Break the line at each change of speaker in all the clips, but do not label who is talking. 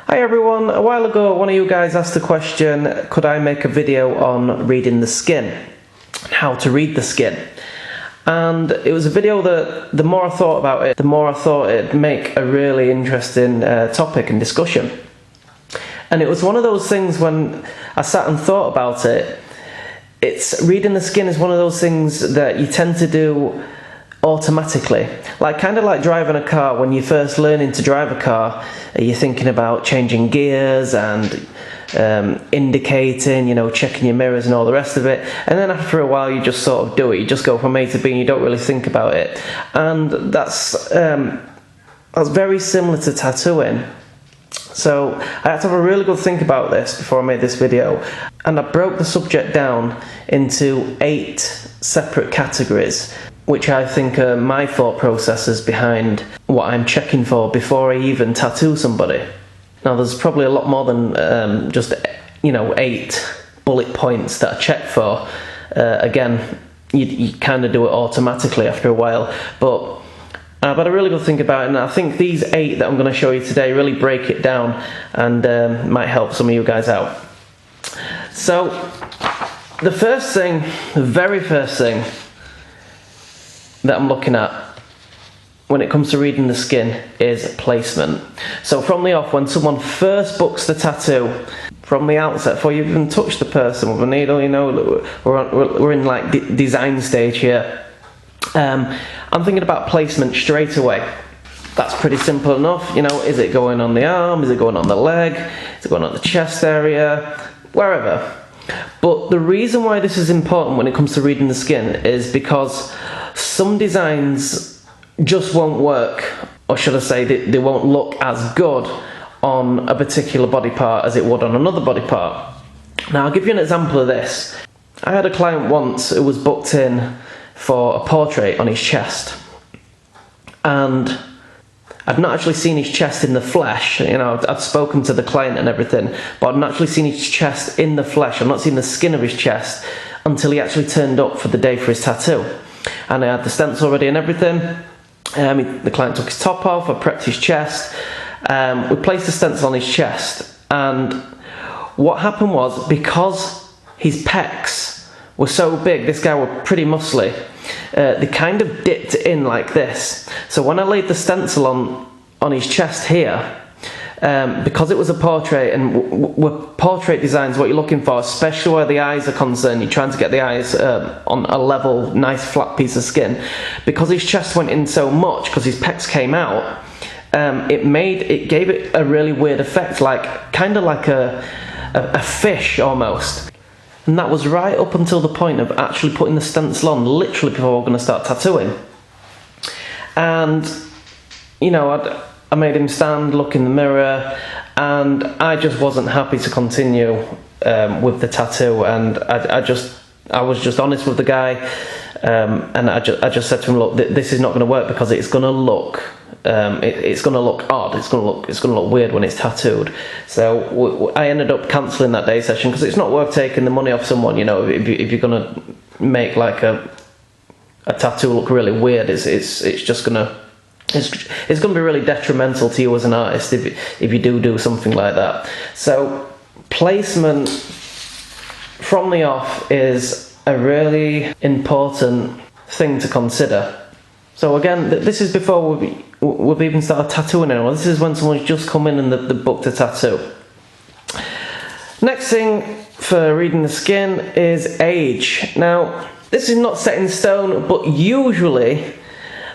Hi everyone, a while ago one of you guys asked the question, could I make a video on reading the skin? How to read the skin. And it was a video that the more I thought about it, the more I thought it'd make a really interesting topic and discussion. And it was one of those things when I sat and thought about it, reading the skin is one of those things that you tend to do automatically, kind of like driving a car. When you're first learning to drive a car, you're thinking about changing gears and indicating, checking your mirrors and all the rest of it, and then after a while you just sort of do it. You just go from A to B and you don't really think about it. And that's very similar to tattooing. So I had to have a really good think about this before I made this video, and I broke the subject down into 8 separate categories, which I think are my thought processes behind what I'm checking for before I even tattoo somebody. Now there's probably a lot more than just 8 bullet points that I check for. Again, you kind of do it automatically after a while, but I've had a really good think about it, and I think these 8 that I'm going to show you today really break it down and might help some of you guys out. So the very first thing that I'm looking at when it comes to reading the skin is placement. So from the off, when someone first books the tattoo, from the outset, before you even touch the person with a needle, we're in design stage here. I'm thinking about placement straight away. That's pretty simple enough. Is it going on the arm? Is it going on the leg? Is it going on the chest area? Wherever. But the reason why this is important when it comes to reading the skin is because some designs just won't work, or should I say they won't look as good on a particular body part as it would on another body part. Now I'll give you an example of this. I had a client once who was booked in for a portrait on his chest, and I'd not actually seen his chest in the flesh. I'd spoken to the client and everything, but I'd not actually seen his chest in the flesh. I'd not seen the skin of his chest until he actually turned up for the day for his tattoo. And I had the stencil ready and everything. The client took his top off, I prepped his chest, we placed the stencil on his chest, and what happened was, because his pecs were so big, this guy was pretty muscly, they kind of dipped in like this. So when I laid the stencil on his chest here, because it was a portrait, and with portrait designs, what you're looking for, especially where the eyes are concerned, you're trying to get the eyes on a level, nice flat piece of skin. Because his chest went in so much, because his pecs came out, it gave it a really weird effect, kind of like a fish almost. And that was right up until the point of actually putting the stencil on, literally before we were going to start tattooing. And I made him stand, look in the mirror, and I just wasn't happy to continue with the tattoo. And I was just honest with the guy, and I just said to him, look, this is not going to work, because it's going to look it's going to look odd. It's going to look weird when it's tattooed. So I ended up cancelling that day session, because it's not worth taking the money off someone. If you're going to make a tattoo look really weird, it's just going to. It's going to be really detrimental to you as an artist if you do something like that. So placement from the off is a really important thing to consider. So again, this is before we've even started tattooing anyone. This is when someone's just come in and they've booked a tattoo. Next thing for reading the skin is age. Now this is not set in stone, but usually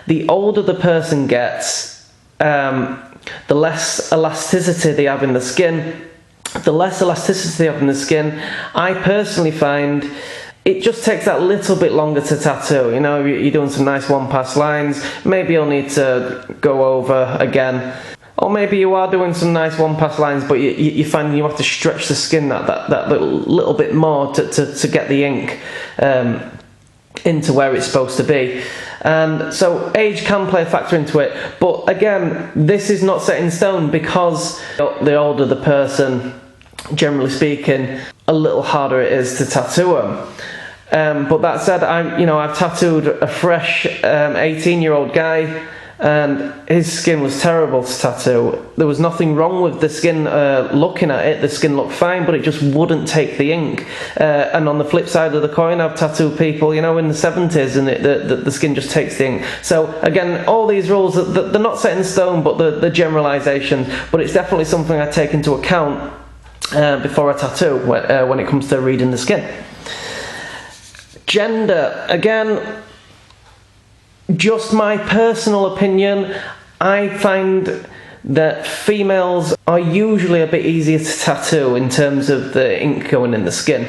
the older the person gets, the less elasticity they have in the skin. The less elasticity they have in the skin, I personally find it just takes that little bit longer to tattoo. You're doing some nice one-pass lines, maybe you'll need to go over again. Or maybe you are doing some nice one-pass lines, but you find you have to stretch the skin that little bit more to get the ink into where it's supposed to be. And so age can play a factor into it, but again, this is not set in stone, because the older the person, generally speaking, a little harder it is to tattoo them. But that said, I've tattooed a fresh 18-year-old guy and his skin was terrible to tattoo. There was nothing wrong with the skin. Looking at it, the skin looked fine, but it just wouldn't take the ink. And on the flip side of the coin, I've tattooed people, you know, in the 70s, and the skin just takes the ink. So again, all these rules, they're not set in stone, but the generalisations. But it's definitely something I take into account before I tattoo when it comes to reading the skin. Gender, again, just my personal opinion, I find that females are usually a bit easier to tattoo in terms of the ink going in the skin.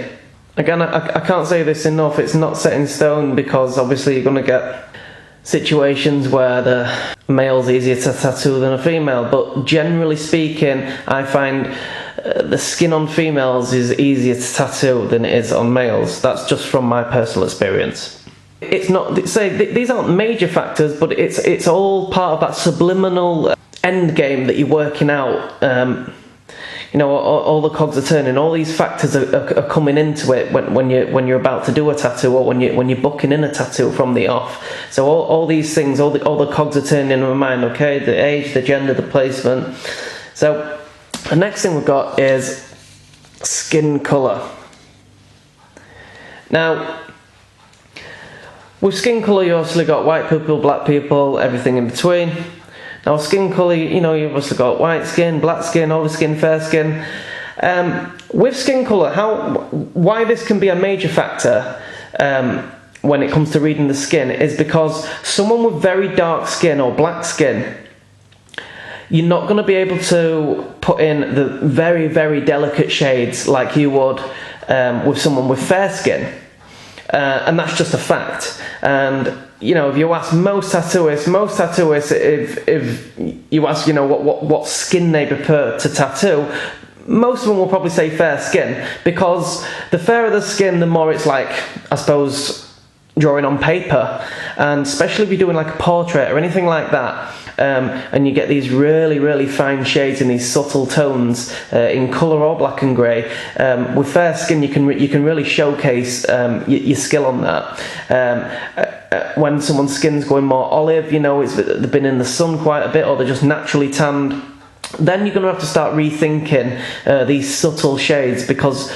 Again, I can't say this enough, it's not set in stone, because obviously you're going to get situations where the male's easier to tattoo than a female, but generally speaking, I find the skin on females is easier to tattoo than it is on males. That's just from my personal experience. It's not, say, these aren't major factors, but it's all part of that subliminal end game that you're working out. You know, all the cogs are turning. All these factors are coming into it when you're about to do a tattoo, or when you're booking in a tattoo from the off. So all these things, all the cogs are turning in my mind. Okay, the age, the gender, the placement. So the next thing we've got is skin colour. Now, with skin colour, you obviously got white people, black people, everything in between. Now, skin colour, you know, you've obviously got white skin, black skin, olive skin, fair skin. With skin colour, why this can be a major factor when it comes to reading the skin is because someone with very dark skin or black skin, you're not going to be able to put in the very, very delicate shades like you would with someone with fair skin. And that's just a fact. And you know, if you ask most tattooists, if you ask, you know, what skin they prefer to tattoo, most of them will probably say fair skin, because the fairer the skin, the more it's like, I suppose, drawing on paper. And especially if you're doing like a portrait or anything like that, and you get these really, really fine shades in these subtle tones in colour or black and grey. With fair skin, you can really showcase your skill on that. When someone's skin's going more olive, you know, they've been in the sun quite a bit, or they're just naturally tanned, then you're going to have to start rethinking these subtle shades, because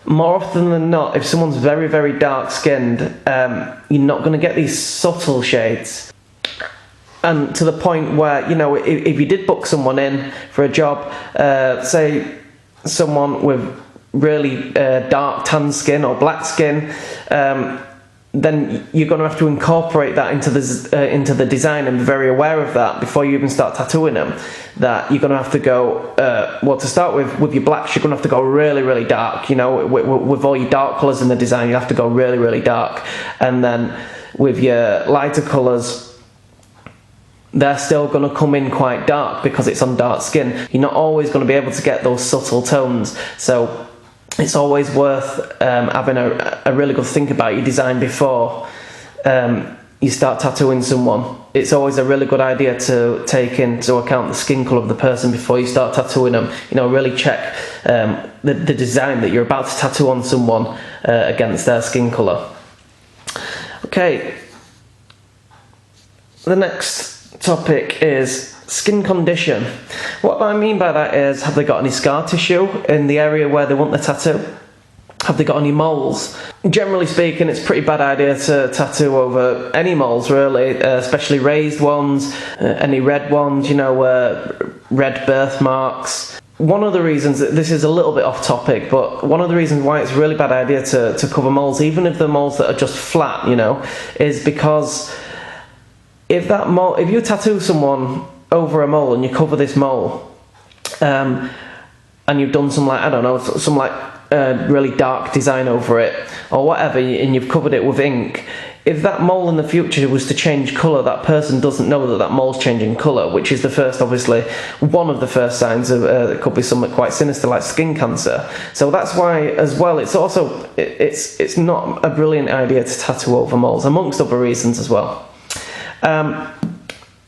more often than not, if someone's very, very dark skinned, you're not going to get these subtle shades. And to the point where, you know, if you did book someone in for a job, say someone with really dark tan skin or black skin, then you're going to have to incorporate that into the design, and be very aware of that before you even start tattooing them. That you're going to have to go, well, to start with your blacks, you're going to have to go really, really dark. You know, with all your dark colours in the design, you have to go really, really dark. And then with your lighter colours, they're still going to come in quite dark because it's on dark skin. You're not always going to be able to get those subtle tones. So it's always worth having a really good think about your design before you start tattooing someone. It's always a really good idea to take into account the skin colour of the person before you start tattooing them. You know, really check the design that you're about to tattoo on someone against their skin colour. Okay, the next topic is skin condition. What I mean by that is, have they got any scar tissue in the area where they want the tattoo? Have they got any moles? Generally speaking, it's a pretty bad idea to tattoo over any moles, really, especially raised ones, any red ones, you know, red birthmarks. One of the reasons, this is a little bit off topic, but one of the reasons why it's a really bad idea to cover moles, even if the moles that are just flat, you know, is because if you tattoo someone over a mole and you cover this mole, and you've done some, like, I don't know, some like really dark design over it or whatever, and you've covered it with ink, if that mole in the future was to change colour, that person doesn't know that mole's changing colour, which is the first, obviously, one of the first signs of it could be something quite sinister like skin cancer. So that's why, as well, it's also it's not a brilliant idea to tattoo over moles, amongst other reasons as well.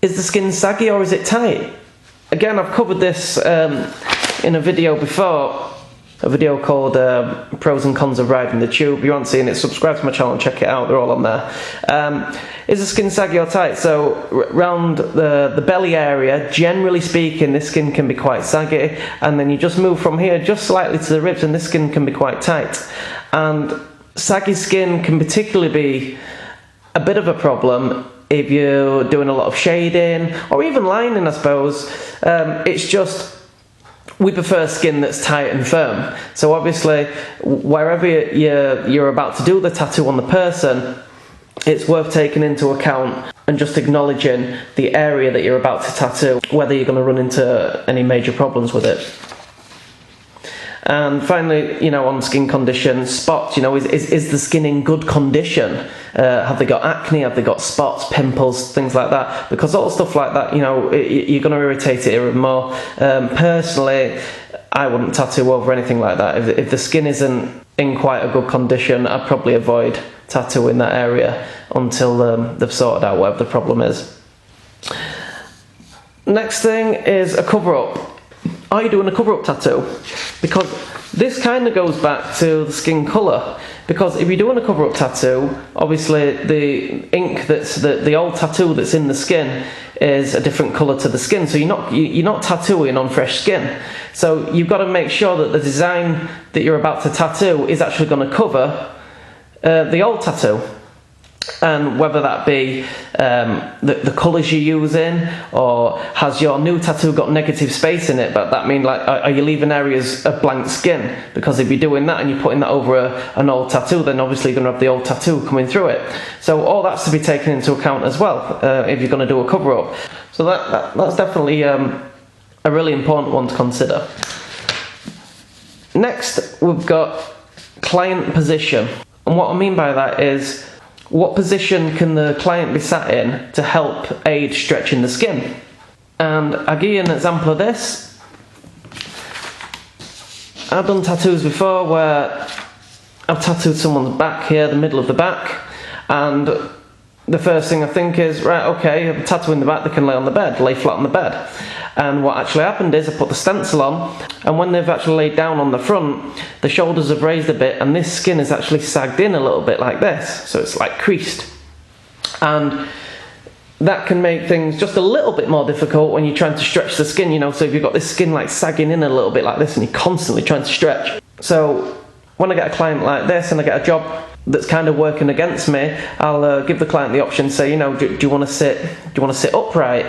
Is the skin saggy or is it tight? Again, I've covered this in a video before. a video called Pros and Cons of Riding the Tube. If you haven't seen it, subscribe to my channel and check it out, they're all on there. Is the skin saggy or tight? So around the belly area, generally speaking, this skin can be quite saggy, and then you just move from here just slightly to the ribs and this skin can be quite tight. And saggy skin can particularly be a bit of a problem if you're doing a lot of shading or even lining, I suppose. It's just, we prefer skin that's tight and firm. So obviously, wherever you're about to do the tattoo on the person, it's worth taking into account and just acknowledging the area that you're about to tattoo, whether you're going to run into any major problems with it. And finally, you know, on skin condition, spots, you know, is the skin in good condition? Have they got acne? Have they got spots, pimples, things like that? Because all stuff like that, you know, you're going to irritate it even more. Personally, I wouldn't tattoo over anything like that. If the skin isn't in quite a good condition, I'd probably avoid tattooing that area until they've sorted out whatever the problem is. Next thing is a cover-up. Are you doing a cover-up tattoo? Because this kind of goes back to the skin colour. Because if you're doing a cover-up tattoo, obviously the ink that's the old tattoo that's in the skin is a different colour to the skin. So you're not tattooing on fresh skin. So you've got to make sure that the design that you're about to tattoo is actually going to cover the old tattoo. And whether that be the colours you're using, or has your new tattoo got negative space in it, but that mean, like, are you leaving areas of blank skin? Because if you're doing that and you're putting that over an old tattoo, then obviously you're going to have the old tattoo coming through it. So all that's to be taken into account as well if you're going to do a cover-up. So that's definitely a really important one to consider. Next, we've got client position. And what I mean by that is, what position can the client be sat in to help aid stretching the skin? And I'll give you an example of this. I've done tattoos before where I've tattooed someone's back here, the middle of the back, and the first thing I think is, right, okay, I'm tattooing the back, they can lay on the bed, lay flat on the bed. And what actually happened is I put the stencil on, and when they've actually laid down on the front, the shoulders have raised a bit and this skin is actually sagged in a little bit like this. So it's like creased. And that can make things just a little bit more difficult when you're trying to stretch the skin, you know. So if you've got this skin like sagging in a little bit like this and you're constantly trying to stretch. So when I get a client like this and I get a job that's kind of working against me, I'll give the client the option, say, you know, do you want to sit upright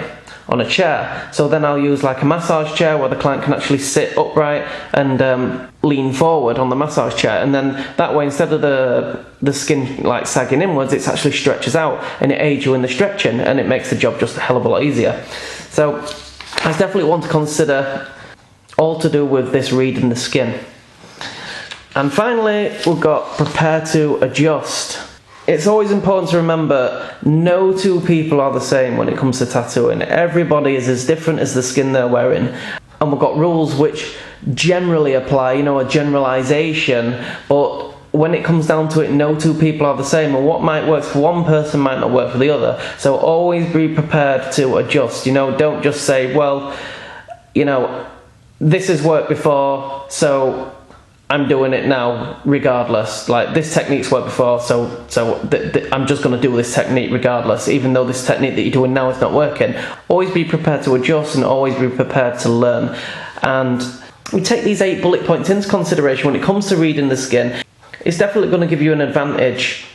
on a chair? So then I'll use like a massage chair where the client can actually sit upright and lean forward on the massage chair, and then that way, instead of the skin like sagging inwards, it actually stretches out and it aids you in the stretching, and it makes the job just a hell of a lot easier. So I definitely want to consider all to do with this reading the skin. And finally, we've got prepare to adjust. It's always important to remember, no two people are the same when it comes to tattooing. Everybody is as different as the skin they're wearing. And we've got rules which generally apply, you know, a generalization, but when it comes down to it, no two people are the same, and what might work for one person might not work for the other. So always be prepared to adjust, you know, don't just say, well, you know, this has worked before, so I'm doing it now regardless. Like, this technique's worked before, so I'm just going to do this technique regardless, even though this technique that you're doing now is not working. Always be prepared to adjust and always be prepared to learn. And we take these 8 bullet points into consideration when it comes to reading the skin. It's definitely going to give you an advantage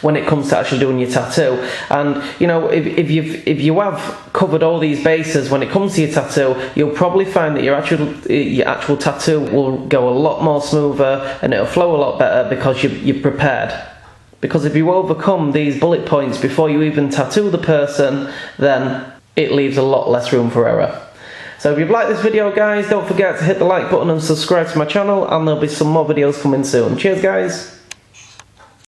when it comes to actually doing your tattoo. And you know, if you have covered all these bases when it comes to your tattoo, you'll probably find that your actual tattoo will go a lot more smoother and it'll flow a lot better because you're prepared. Because if you overcome these bullet points before you even tattoo the person, then it leaves a lot less room for error. So if you've liked this video, guys, don't forget to hit the like button and subscribe to my channel, and there'll be some more videos coming soon. Cheers, guys!